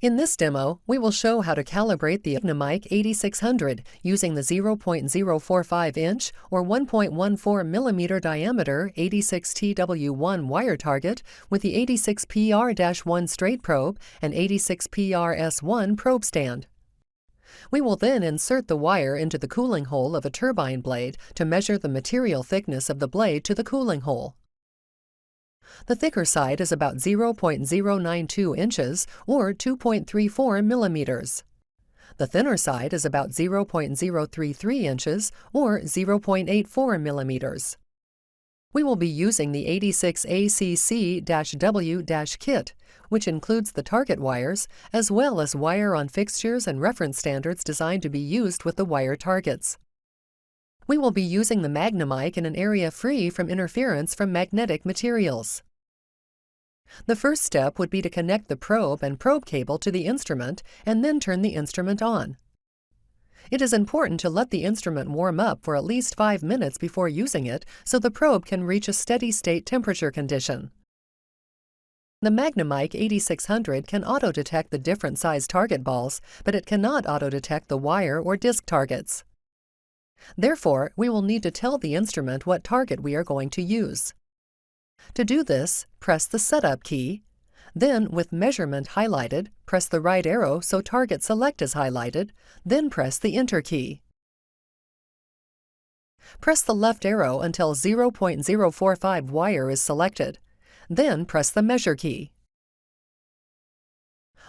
In this demo, we will show how to calibrate the Magna-Mike 8600 using the 0.045-inch or 1.14 mm diameter 86TW1 wire target with the 86PR-1 straight probe and 86PRS1 probe stand. We will then insert the wire into the cooling hole of a turbine blade to measure the material thickness of the blade to the cooling hole. The thicker side is about 0.092 inches or 2.34 millimeters. The thinner side is about 0.033 inches or 0.84 millimeters. We will be using the 86ACC-W- kit, which includes the target wires, as well as wire on fixtures and reference standards designed to be used with the wire targets. We will be using the Magna-Mike in an area free from interference from magnetic materials. The first step would be to connect the probe and probe cable to the instrument and then turn the instrument on. It is important to let the instrument warm up for at least 5 minutes before using it so the probe can reach a steady-state temperature condition. The Magna-Mike 8600 can auto-detect the different size target balls, but it cannot auto-detect the wire or disc targets. Therefore, we will need to tell the instrument what target we are going to use. To do this, press the Setup key. Then, with Measurement highlighted, press the right arrow so Target Select is highlighted, then press the Enter key. Press the left arrow until 0.045 wire is selected. Then press the Measure key.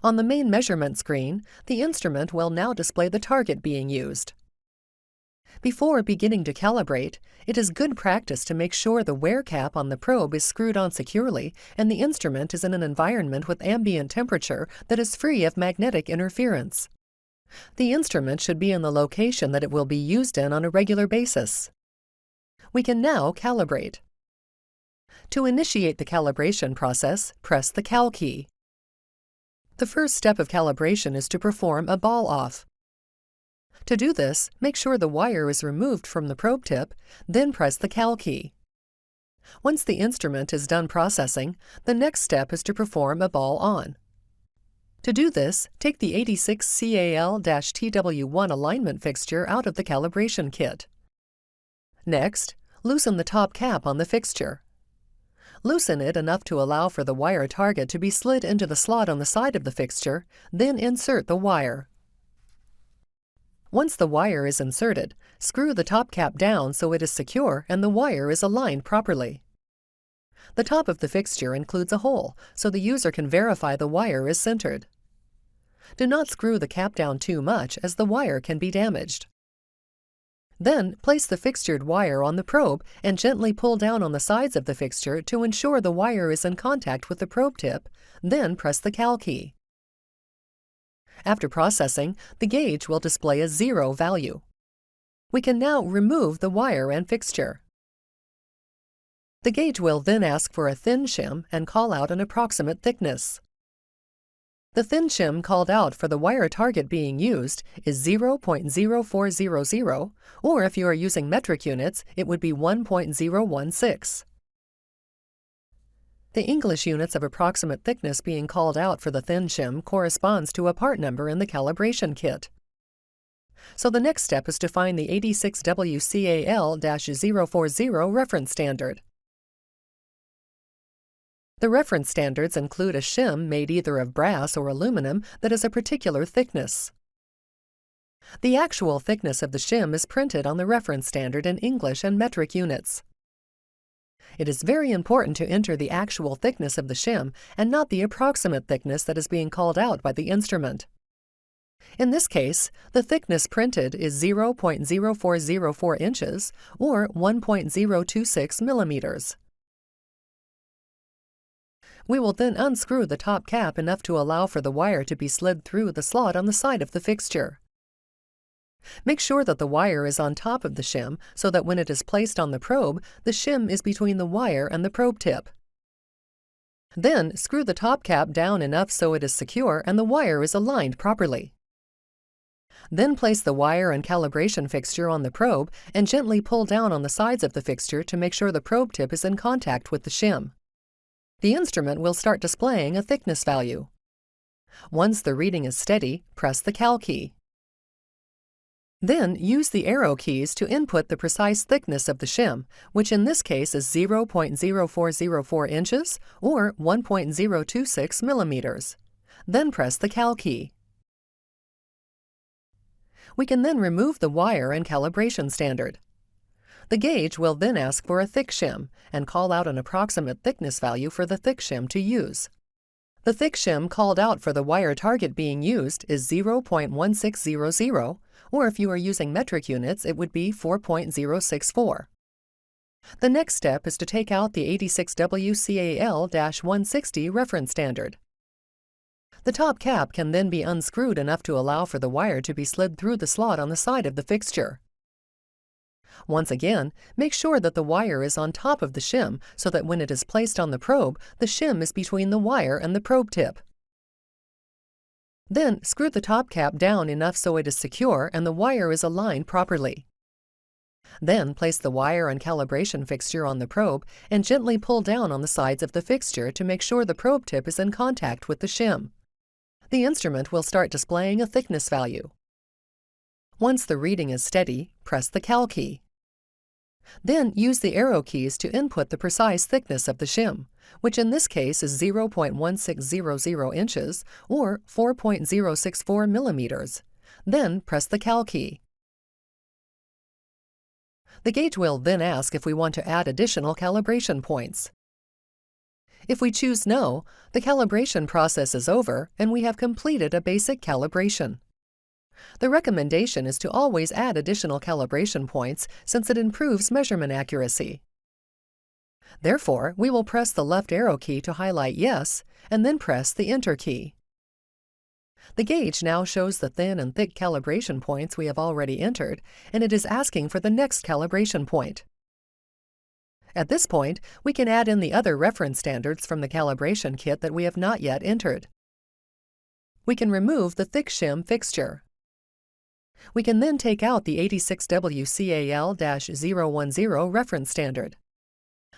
On the main measurement screen, the instrument will now display the target being used. Before beginning to calibrate, it is good practice to make sure the wear cap on the probe is screwed on securely and the instrument is in an environment with ambient temperature that is free of magnetic interference. The instrument should be in the location that it will be used in on a regular basis. We can now calibrate. To initiate the calibration process, press the Cal key. The first step of calibration is to perform a ball off. To do this, make sure the wire is removed from the probe tip, then press the Cal key. Once the instrument is done processing, the next step is to perform a ball on. To do this, take the 86 CAL-TW1 alignment fixture out of the calibration kit. Next, loosen the top cap on the fixture. Loosen it enough to allow for the wire target to be slid into the slot on the side of the fixture, then insert the wire. Once the wire is inserted, screw the top cap down so it is secure and the wire is aligned properly. The top of the fixture includes a hole, so the user can verify the wire is centered. Do not screw the cap down too much as the wire can be damaged. Then, place the fixtured wire on the probe and gently pull down on the sides of the fixture to ensure the wire is in contact with the probe tip, then press the Cal key. After processing, the gauge will display a 0 value. We can now remove the wire and fixture. The gauge will then ask for a thin shim and call out an approximate thickness. The thin shim called out for the wire target being used is 0.0400, or if you are using metric units, it would be 1.016. The English units of approximate thickness being called out for the thin shim corresponds to a part number in the calibration kit. So the next step is to find the 86WCAL-040 reference standard. The reference standards include a shim made either of brass or aluminum that is a particular thickness. The actual thickness of the shim is printed on the reference standard in English and metric units. It is very important to enter the actual thickness of the shim and not the approximate thickness that is being called out by the instrument. In this case, the thickness printed is 0.0404 inches or 1.026 millimeters. We will then unscrew the top cap enough to allow for the wire to be slid through the slot on the side of the fixture. Make sure that the wire is on top of the shim so that when it is placed on the probe, the shim is between the wire and the probe tip. Then, screw the top cap down enough so it is secure and the wire is aligned properly. Then place the wire and calibration fixture on the probe and gently pull down on the sides of the fixture to make sure the probe tip is in contact with the shim. The instrument will start displaying a thickness value. Once the reading is steady, press the Cal key. Then use the arrow keys to input the precise thickness of the shim, which in this case is 0.0404 inches or 1.026 millimeters. Then press the Cal key. We can then remove the wire and calibration standard. The gauge will then ask for a thick shim and call out an approximate thickness value for the thick shim to use. The thick shim called out for the wire target being used is 0.1600, or if you are using metric units, it would be 4.064. The next step is to take out the 86W-CAL-160 reference standard. The top cap can then be unscrewed enough to allow for the wire to be slid through the slot on the side of the fixture. Once again, make sure that the wire is on top of the shim so that when it is placed on the probe, the shim is between the wire and the probe tip. Then screw the top cap down enough so it is secure and the wire is aligned properly. Then place the wire and calibration fixture on the probe and gently pull down on the sides of the fixture to make sure the probe tip is in contact with the shim. The instrument will start displaying a thickness value. Once the reading is steady, press the Cal key. Then use the arrow keys to input the precise thickness of the shim, which in this case is 0.1600 inches or 4.064 millimeters. Then press the Cal key. The gauge will then ask if we want to add additional calibration points. If we choose no, the calibration process is over and we have completed a basic calibration. The recommendation is to always add additional calibration points since it improves measurement accuracy. Therefore, we will press the left arrow key to highlight yes, and then press the Enter key. The gauge now shows the thin and thick calibration points we have already entered, and it is asking for the next calibration point. At this point, we can add in the other reference standards from the calibration kit that we have not yet entered. We can remove the thick shim fixture. We can then take out the 86W-CAL-010 reference standard.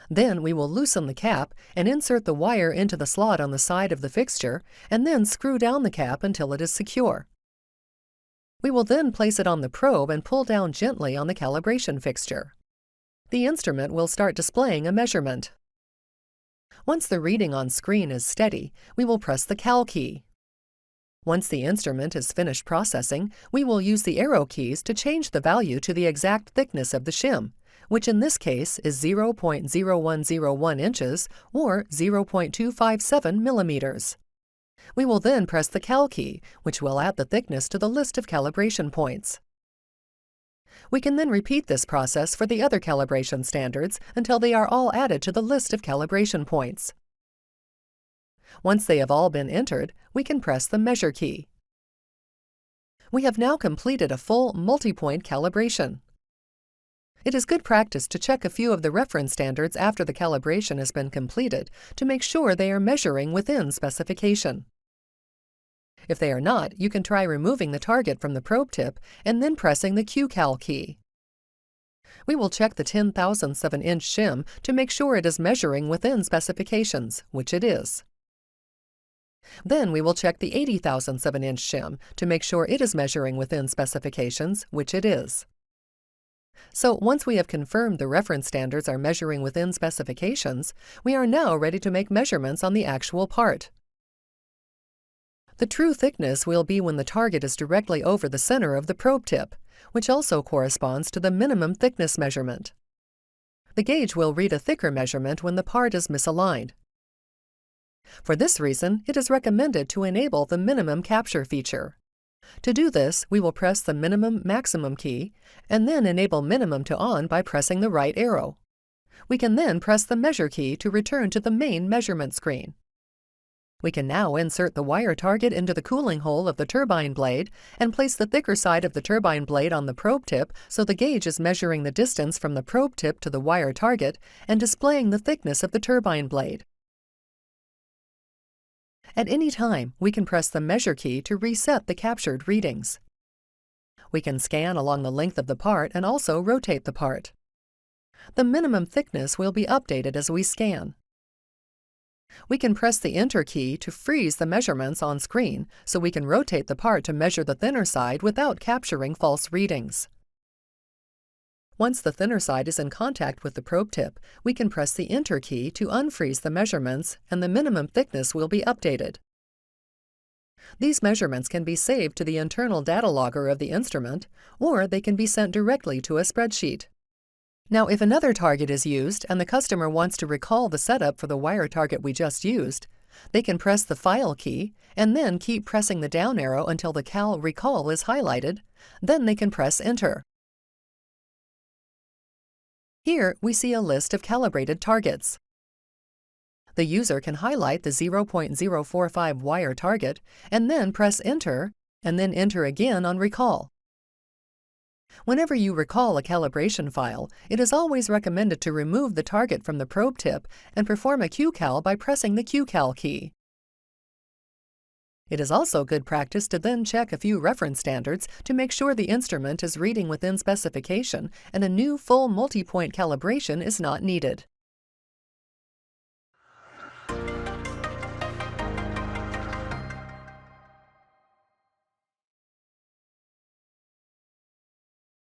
Then we will loosen the cap and insert the wire into the slot on the side of the fixture and then screw down the cap until it is secure. We will then place it on the probe and pull down gently on the calibration fixture. The instrument will start displaying a measurement. Once the reading on screen is steady, we will press the Cal key. Once the instrument is finished processing, we will use the arrow keys to change the value to the exact thickness of the shim, which in this case is 0.0101 inches or 0.257 millimeters. We will then press the Cal key, which will add the thickness to the list of calibration points. We can then repeat this process for the other calibration standards until they are all added to the list of calibration points. Once they have all been entered, we can press the Measure key. We have now completed a full multi-point calibration. It is good practice to check a few of the reference standards after the calibration has been completed to make sure they are measuring within specification. If they are not, you can try removing the target from the probe tip and then pressing the Q-Cal key. We will check the 10,000ths of an inch shim to make sure it is measuring within specifications, which it is. Then we will check the 80,000ths of an inch shim to make sure it is measuring within specifications, which it is. So once we have confirmed the reference standards are measuring within specifications, we are now ready to make measurements on the actual part. The true thickness will be when the target is directly over the center of the probe tip, which also corresponds to the minimum thickness measurement. The gauge will read a thicker measurement when the part is misaligned. For this reason, it is recommended to enable the minimum capture feature. To do this, we will press the minimum-maximum key and then enable minimum to on by pressing the right arrow. We can then press the measure key to return to the main measurement screen. We can now insert the wire target into the cooling hole of the turbine blade and place the thicker side of the turbine blade on the probe tip so the gauge is measuring the distance from the probe tip to the wire target and displaying the thickness of the turbine blade. At any time, we can press the Measure key to reset the captured readings. We can scan along the length of the part and also rotate the part. The minimum thickness will be updated as we scan. We can press the Enter key to freeze the measurements on screen, so we can rotate the part to measure the thinner side without capturing false readings. Once the thinner side is in contact with the probe tip, we can press the Enter key to unfreeze the measurements, and the minimum thickness will be updated. These measurements can be saved to the internal data logger of the instrument, or they can be sent directly to a spreadsheet. Now, if another target is used and the customer wants to recall the setup for the wire target we just used, they can press the File key and then keep pressing the down arrow until the Cal Recall is highlighted. Then they can press Enter. Here we see a list of calibrated targets. The user can highlight the 0.045 wire target and then press Enter, and then Enter again on Recall. Whenever you recall a calibration file, it is always recommended to remove the target from the probe tip and perform a QCal by pressing the QCal key. It is also good practice to then check a few reference standards to make sure the instrument is reading within specification and a new full multi-point calibration is not needed.